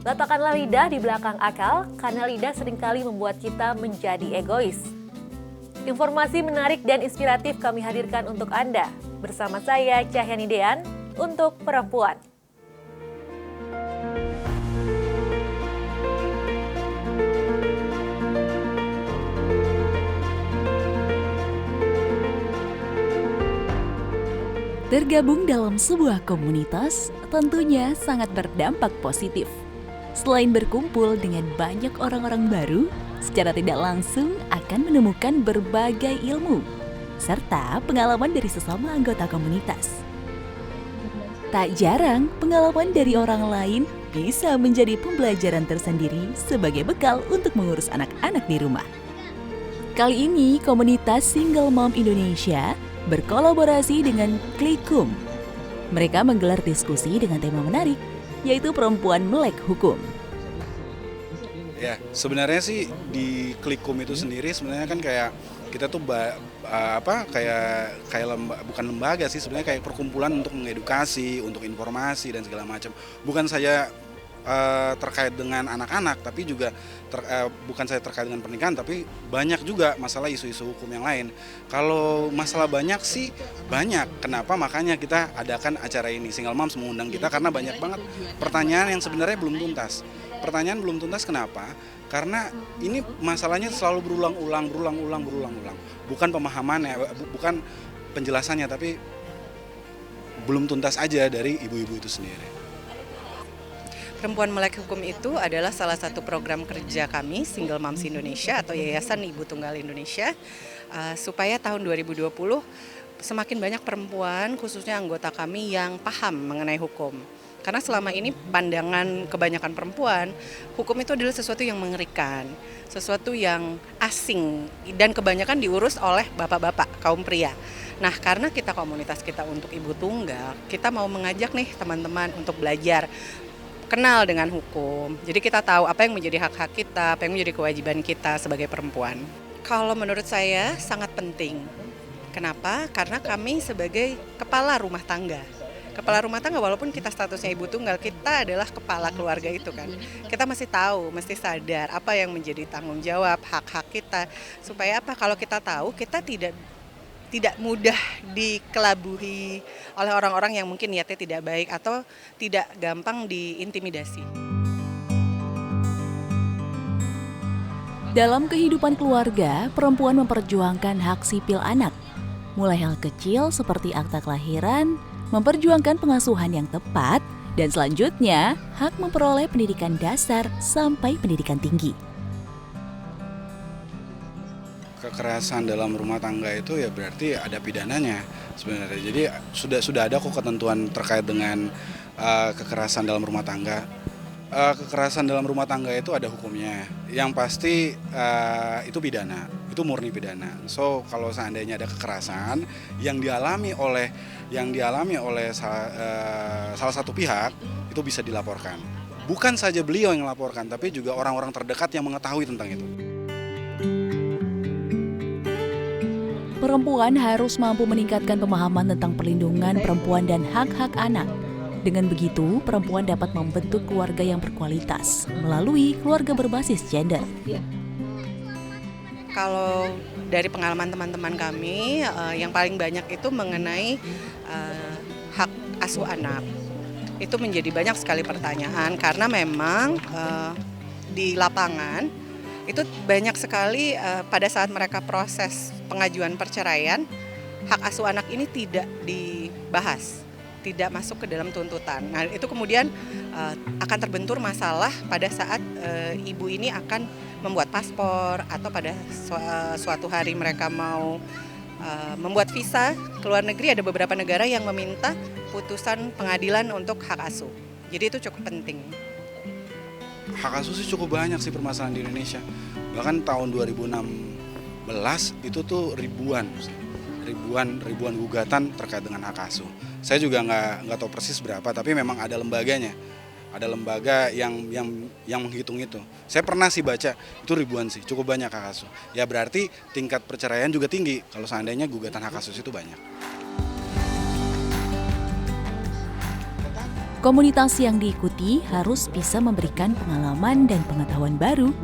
Letakkanlah lidah di belakang akal, karena lidah seringkali membuat kita menjadi egois. Informasi menarik dan inspiratif kami hadirkan untuk Anda. Bersama saya, Cahyani Dean, untuk Perempuan. Tergabung dalam sebuah komunitas tentunya sangat berdampak positif. Selain berkumpul dengan banyak orang-orang baru, secara tidak langsung akan menemukan berbagai ilmu, serta pengalaman dari sesama anggota komunitas. Tak jarang, pengalaman dari orang lain bisa menjadi pembelajaran tersendiri sebagai bekal untuk mengurus anak-anak di rumah. Kali ini, komunitas Single Mom Indonesia berkolaborasi dengan Klikum. Mereka menggelar diskusi dengan tema menarik, yaitu perempuan melek hukum. Ya, sebenarnya sih di Klikum itu sendiri sebenarnya kan kayak kita tuh bukan lembaga sih, sebenarnya kayak perkumpulan untuk mengedukasi, untuk informasi dan segala macam. Bukan saja terkait dengan anak-anak, tapi juga bukan saya terkait dengan pernikahan, tapi banyak juga masalah isu-isu hukum yang lain. Kalau masalah banyak sih banyak, kenapa makanya kita adakan acara ini. Single Moms mengundang kita karena banyak banget pertanyaan yang sebenarnya belum tuntas. Pertanyaan belum tuntas kenapa? Karena ini masalahnya selalu berulang-ulang. Bukan pemahamannya, bukan penjelasannya, tapi belum tuntas aja dari ibu-ibu itu sendiri. Perempuan Melek Hukum itu adalah salah satu program kerja kami, Single Moms Indonesia atau Yayasan Ibu Tunggal Indonesia, supaya tahun 2020 semakin banyak perempuan, khususnya anggota kami yang paham mengenai hukum. Karena selama ini pandangan kebanyakan perempuan, hukum itu adalah sesuatu yang mengerikan, sesuatu yang asing, dan kebanyakan diurus oleh bapak-bapak, kaum pria. Nah, karena kita komunitas kita untuk ibu tunggal, kita mau mengajak nih teman-teman untuk belajar, kenal dengan hukum. Jadi kita tahu apa yang menjadi hak-hak kita, apa yang menjadi kewajiban kita sebagai perempuan. Kalau menurut saya sangat penting. Kenapa? Karena kami sebagai kepala rumah tangga. Kepala rumah tangga walaupun kita statusnya ibu tunggal, kita adalah kepala keluarga itu kan. Kita mesti tahu, mesti sadar apa yang menjadi tanggung jawab, hak-hak kita. Supaya apa? Kalau kita tahu, kita tidak mudah dikelabui oleh orang-orang yang mungkin niatnya tidak baik atau tidak gampang diintimidasi. Dalam kehidupan keluarga, perempuan memperjuangkan hak sipil anak. Mulai hal kecil seperti akta kelahiran, memperjuangkan pengasuhan yang tepat, dan selanjutnya hak memperoleh pendidikan dasar sampai pendidikan tinggi. Kekerasan dalam rumah tangga itu ya berarti ada pidananya sebenarnya. Jadi sudah ada kok ketentuan terkait dengan kekerasan dalam rumah tangga. Kekerasan dalam rumah tangga itu ada hukumnya. Yang pasti itu pidana, itu murni pidana. So kalau seandainya ada kekerasan yang dialami oleh salah satu pihak, itu bisa dilaporkan. Bukan saja beliau yang melaporkan, tapi juga orang-orang terdekat yang mengetahui tentang itu. Perempuan harus mampu meningkatkan pemahaman tentang perlindungan perempuan dan hak-hak anak. Dengan begitu, perempuan dapat membentuk keluarga yang berkualitas melalui keluarga berbasis gender. Kalau dari pengalaman teman-teman kami, yang paling banyak itu mengenai hak asuh anak. Itu menjadi banyak sekali pertanyaan karena memang di lapangan itu banyak sekali pada saat mereka proses pengajuan perceraian, hak asuh anak ini tidak dibahas, tidak masuk ke dalam tuntutan. Nah, itu kemudian akan terbentur masalah pada saat ibu ini akan membuat paspor atau pada suatu hari mereka mau membuat visa ke luar negeri. Ada beberapa negara yang meminta putusan pengadilan untuk hak asuh. Jadi itu cukup penting. Hak asuh sih cukup banyak sih permasalahan di Indonesia. Bahkan tahun 2016 itu tuh ribuan gugatan terkait dengan hak asuh. Saya juga nggak tahu persis berapa, tapi memang ada lembaganya. Ada lembaga yang menghitung itu. Saya pernah sih baca, itu ribuan sih, cukup banyak hak asuh. Ya berarti tingkat perceraian juga tinggi kalau seandainya gugatan hak asuh itu banyak. Komunitas yang diikuti harus bisa memberikan pengalaman dan pengetahuan baru.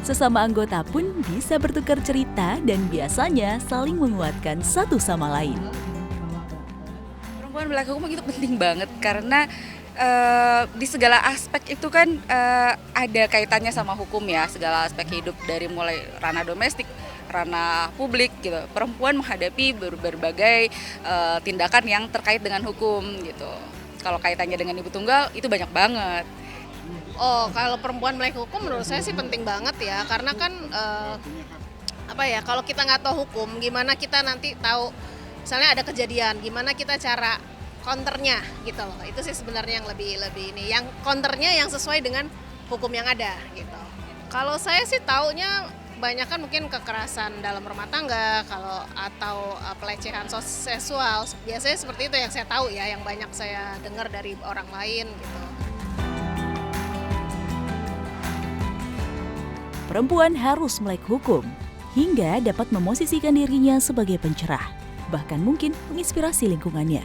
Sesama anggota pun bisa bertukar cerita dan biasanya saling menguatkan satu sama lain. Perempuan melek hukum itu penting banget karena di segala aspek itu kan ada kaitannya sama hukum ya, segala aspek hidup dari mulai ranah domestik, ranah publik gitu. Perempuan menghadapi berbagai tindakan yang terkait dengan hukum gitu. Kalau kaitannya dengan ibu tunggal itu banyak banget. Oh, kalau perempuan melek hukum menurut saya sih penting banget ya, karena kan kalau kita nggak tahu hukum, gimana kita nanti tahu, misalnya ada kejadian, gimana kita cara counternya gitu loh. Itu sih sebenarnya yang lebih ini, yang counternya yang sesuai dengan hukum yang ada gitu. Kalau saya sih taunya banyak kan mungkin kekerasan dalam rumah tangga atau pelecehan seksual, biasanya seperti itu yang saya tahu ya, yang banyak saya dengar dari orang lain gitu. Perempuan harus melek hukum hingga dapat memosisikan dirinya sebagai pencerah, bahkan mungkin menginspirasi lingkungannya.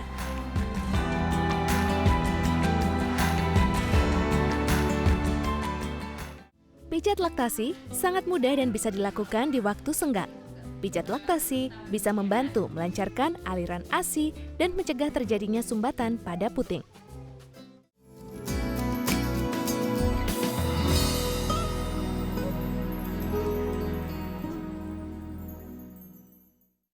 Pijat laktasi sangat mudah dan bisa dilakukan di waktu senggang. Pijat laktasi bisa membantu melancarkan aliran ASI dan mencegah terjadinya sumbatan pada puting.